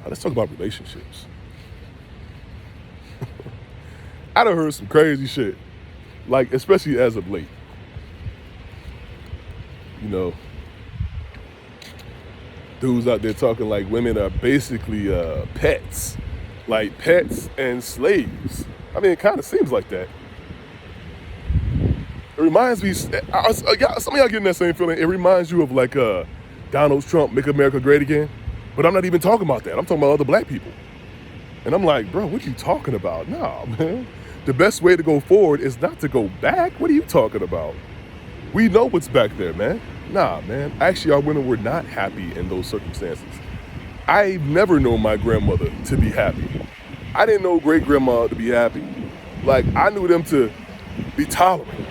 Let's talk about relationships. I done heard some crazy shit, like especially as of late. You know, dudes out there talking like women are basically pets, like pets and slaves. I mean, it kind of seems like that. It reminds me, some of y'all getting that same feeling. It reminds you of like Donald Trump, Make America Great Again. But I'm not even talking about that. I'm talking about other black people. And I'm like, bro, what are you talking about? Nah, man. The best way to go forward is not to go back. What are you talking about? We know what's back there, man. Nah, man. Actually, our women were not happy in those circumstances. I've never known my grandmother to be happy. I didn't know great grandma to be happy. Like, I knew them to be tolerant,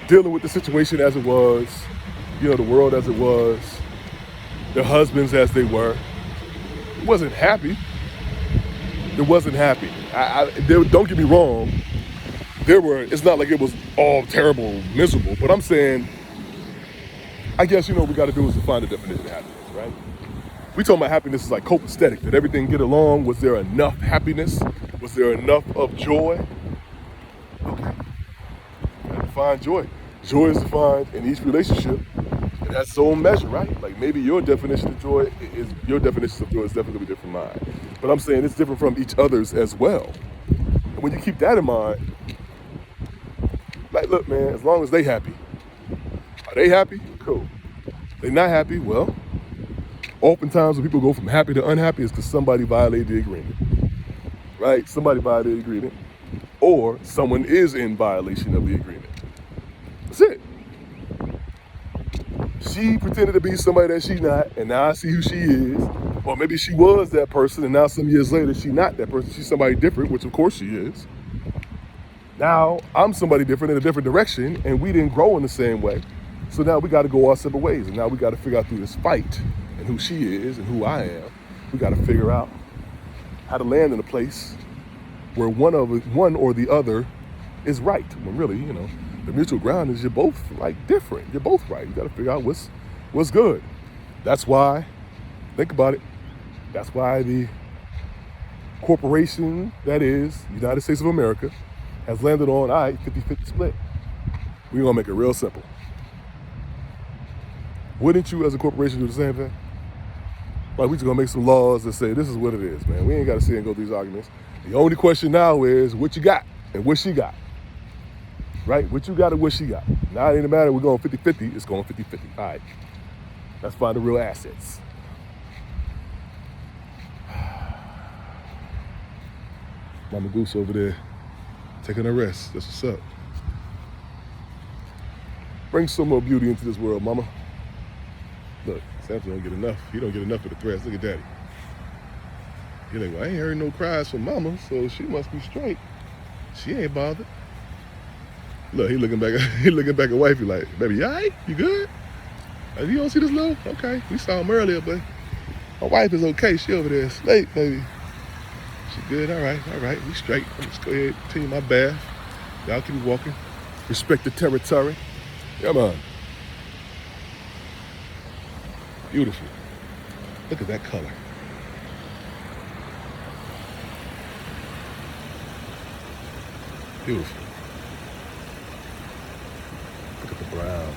dealing with the situation as it was, you know, the world as it was, their husbands as they were. It wasn't happy. It wasn't happy. Don't get me wrong. It's not like it was all terrible, miserable, but I'm saying, I guess, you know, what we got to do is to find a definition of happiness, right? We talking about happiness is like copacetic. Did everything get along? Was there enough happiness? Was there enough of joy? Okay. You gotta define joy. Joy is defined in each relationship. It has its own measure, right? Like maybe your definition of joy is definitely different from mine. But I'm saying it's different from each other's as well. And when you keep that in mind, like, look, man, as long as they happy. Are they happy? Cool. They not happy? Well, oftentimes when people go from happy to unhappy, it's because somebody violated the agreement, right? Somebody violated the agreement, or someone is in violation of the agreement. That's it. She pretended to be somebody that she's not, and now I see who she is. Or maybe she was that person, and now some years later, she's not that person. She's somebody different, which of course she is. Now, I'm somebody different in a different direction, and we didn't grow in the same way. So now we got to go our separate ways, and now we got to figure out through this fight, and who she is and who I am, we got to figure out how to land in a place where one or the other is right. When really, you know, the mutual ground is you're both like different. You're both right. You got to figure out what's good. That's why, think about it. That's why the corporation that is United States of America has landed on, all right, 50-50 split. We're gonna make it real simple. Wouldn't you as a corporation do the same thing? Like, we just gonna make some laws that say this is what it is, man. We ain't gotta sit and go through these arguments. The only question now is what you got and what she got. Right? What you got and what she got. Now it ain't a matter we're going 50-50, it's going 50-50. All right. Let's find the real assets. Mama Goose over there taking a rest. That's what's up. Bring some more beauty into this world, mama. Look, Samson don't get enough. He don't get enough of the threats. Look at daddy. You're like, well, I ain't heard no cries from mama, so she must be straight. She ain't bothered. Look, he looking back at wifey like, baby, you all right? You good? You don't see this little? Okay, we saw him earlier, but my wife is okay. She over there asleep, baby. She good, all right, we straight. I'm just go ahead, continue my bath. Y'all keep walking. Respect the territory. Come on. Beautiful. Look at that color. Beautiful. Look at the browns.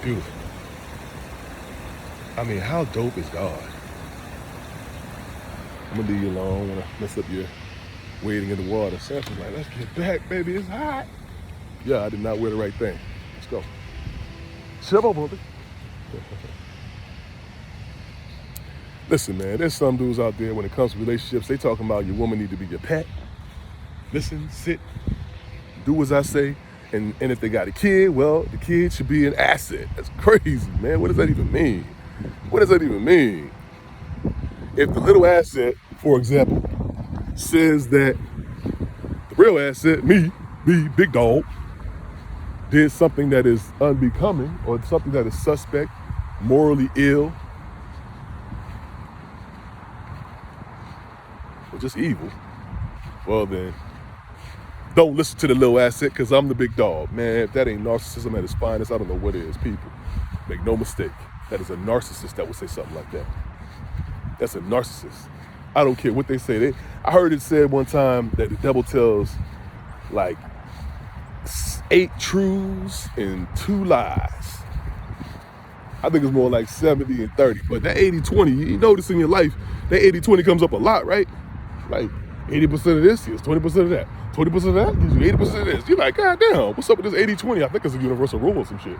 Beautiful. I mean, how dope is God? I'm gonna leave you alone when I mess up your wading in the water. Samson's like, let's get back, baby, it's hot. Yeah, I did not wear the right thing. Let's go. Shut up, brother. Listen, man, there's some dudes out there when it comes to relationships, they talking about your woman need to be your pet. Listen, sit, do as I say. And if they got a kid, well, the kid should be an asset. That's crazy, man. What does that even mean? What does that even mean? If the little asset, for example, says that the real asset, me, big dog, did something that is unbecoming or something that is suspect, morally ill, or just evil, well then, don't listen to the little asset because I'm the big dog. Man, if that ain't narcissism at its finest, I don't know what is, people. Make no mistake. That is a narcissist that would say something like that. That's a narcissist. I don't care what they say. I heard it said one time that the devil tells like 8 truths and 2 lies. I think it's more like 70 and 30. But that 80-20, you notice in your life, that 80-20 comes up a lot, right? Like 80% of this is 20% of that. 20% of that gives you 80% of this. You're like, God damn, what's up with this 80-20? I think it's a universal rule or some shit.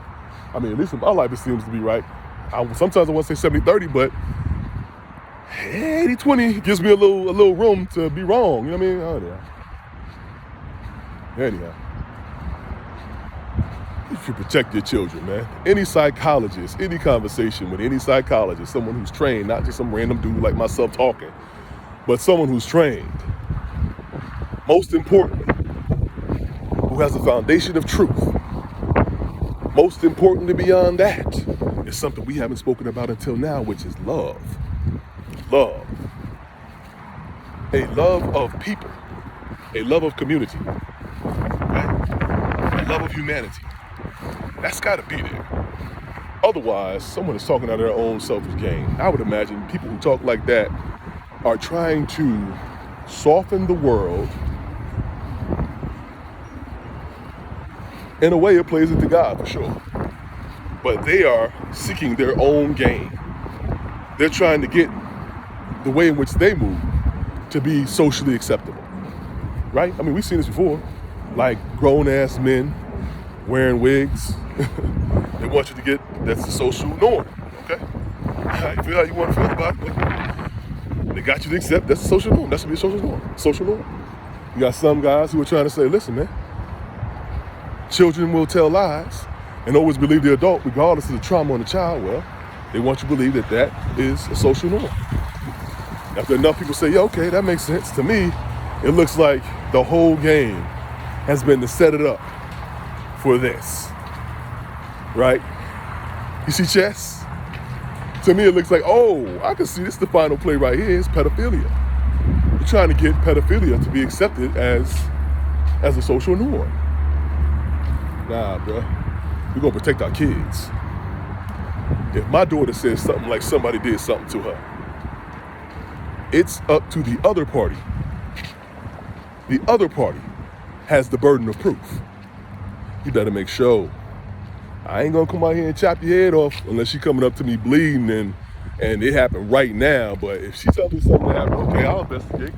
I mean, at least in my life, it seems to be right. Sometimes I want to say 70-30, but 80-20 gives me a little room to be wrong. You know what I mean? Anyhow. You should protect your children, man. Any psychologist, any conversation with any psychologist, someone who's trained, not just some random dude like myself talking, but someone who's trained. Most importantly, who has a foundation of truth. Most importantly beyond that is something we haven't spoken about until now, which is love. Love. A love of people. A love of community. Right? A love of humanity. That's got to be there. Otherwise, someone is talking out of their own selfish gain. I would imagine people who talk like that are trying to soften the world in a way it plays into God, for sure. But they are seeking their own gain. They're trying to get the way in which they move to be socially acceptable, right? I mean, we've seen this before, like grown-ass men wearing wigs. They want you to get, that's the social norm, okay? You feel how you want to feel about it. They got you to accept, that's the social norm. That should be a social norm. Social norm. You got some guys who are trying to say, listen, man, children will tell lies and always believe the adult, regardless of the trauma on the child. Well, they want you to believe that that is a social norm. After enough people say, yeah, okay, that makes sense. To me, it looks like the whole game has been to set it up for this, right? You see chess? To me, it looks like, oh, I can see this the final play right here is pedophilia. You're trying to get pedophilia to be accepted as a social norm. Nah, bro, we're gonna protect our kids. If my daughter says something like somebody did something to her, it's up to the other party. The other party has the burden of proof. You better make sure. I ain't gonna come out here and chop your head off unless she coming up to me bleeding and it happened right now. But if she tells me something happened, okay, I'll investigate.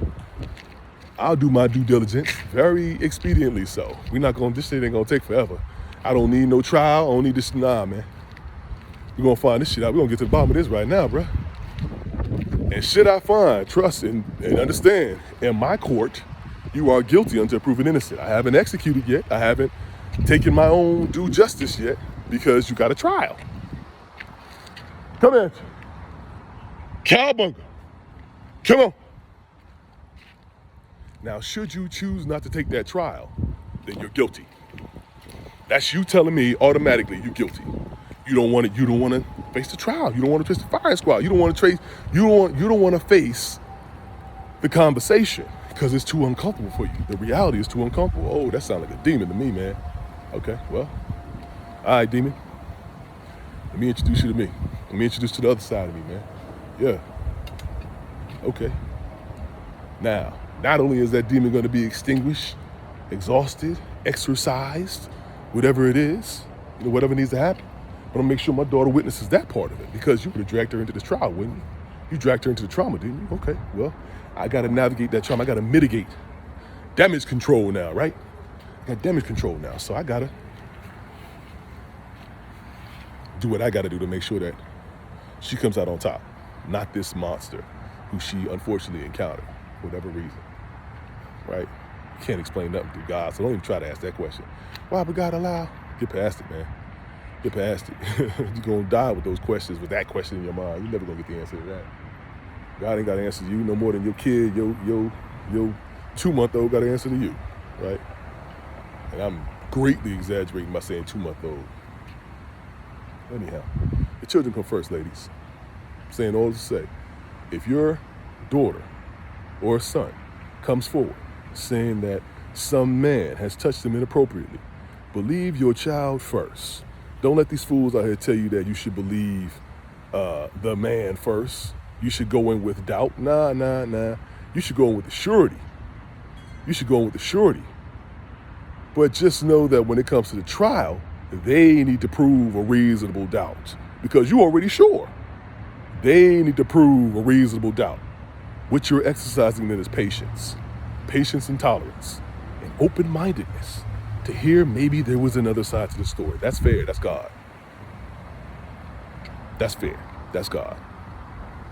I'll do my due diligence very expediently so. This shit ain't gonna take forever. I don't need no trial, I don't need this, nah, man. We're gonna find this shit out. We're gonna get to the bottom of this right now, bro. And shit I find, trust and understand, in my court, you are guilty until proven innocent. I haven't executed yet. I haven't taken my own due justice yet because you got a trial. Come in. Cowbunga. Come on. Now, should you choose not to take that trial, then you're guilty. That's you telling me automatically you're guilty. You don't want to face the trial. You don't want to face the firing squad. You don't want to face the conversation because it's too uncomfortable for you. The reality is too uncomfortable. Oh, that sounds like a demon to me, man. Okay, well, all right, demon. Let me introduce you to me. Let me introduce you to the other side of me, man. Yeah. Okay. Now, not only is that demon going to be extinguished, exhausted, exorcised, whatever it is, whatever needs to happen, but I'm gonna make sure my daughter witnesses that part of it because you would have dragged her into this trial, wouldn't you? You dragged her into the trauma, didn't you? Okay, well, I gotta navigate that trauma. I gotta mitigate damage control now, right? I got damage control now, so I gotta do what I gotta do to make sure that she comes out on top, not this monster who she unfortunately encountered for whatever reason, right? You can't explain nothing through God, so don't even try to ask that question. Why would God allow? Get past it, man. Get past it. You're gonna die with those questions, with that question in your mind. You're never gonna get the answer to that. God ain't gotta answer you no more than your kid, your 2-month-old gotta answer to you, right? And I'm greatly exaggerating by saying 2-month-old. Anyhow, the children come first, ladies. I'm saying all to say, if your daughter or son comes forward saying that some man has touched them inappropriately, believe your child first. Don't let these fools out here tell you that you should believe the man first. You should go in with doubt. Nah. You should go in with the surety. You should go in with the surety. But just know that when it comes to the trial, they need to prove a reasonable doubt because you're already sure. They need to prove a reasonable doubt. What you're exercising then is patience and tolerance, and open-mindedness to hear maybe there was another side to the story. That's fair. That's God. That's fair. That's God.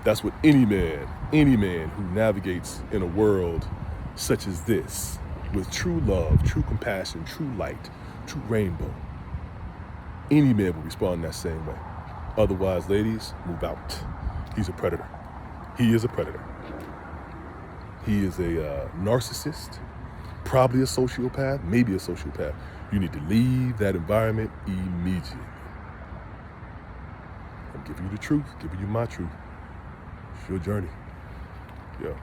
That's what any man who navigates in a world such as this, with true love, true compassion, true light, true rainbow, any man will respond that same way. Otherwise, ladies, move out. He's a predator. He is a predator. He is a narcissist, probably a sociopath, maybe a sociopath. You need to leave that environment immediately. I'm giving you the truth, giving you my truth. It's your journey. Yeah.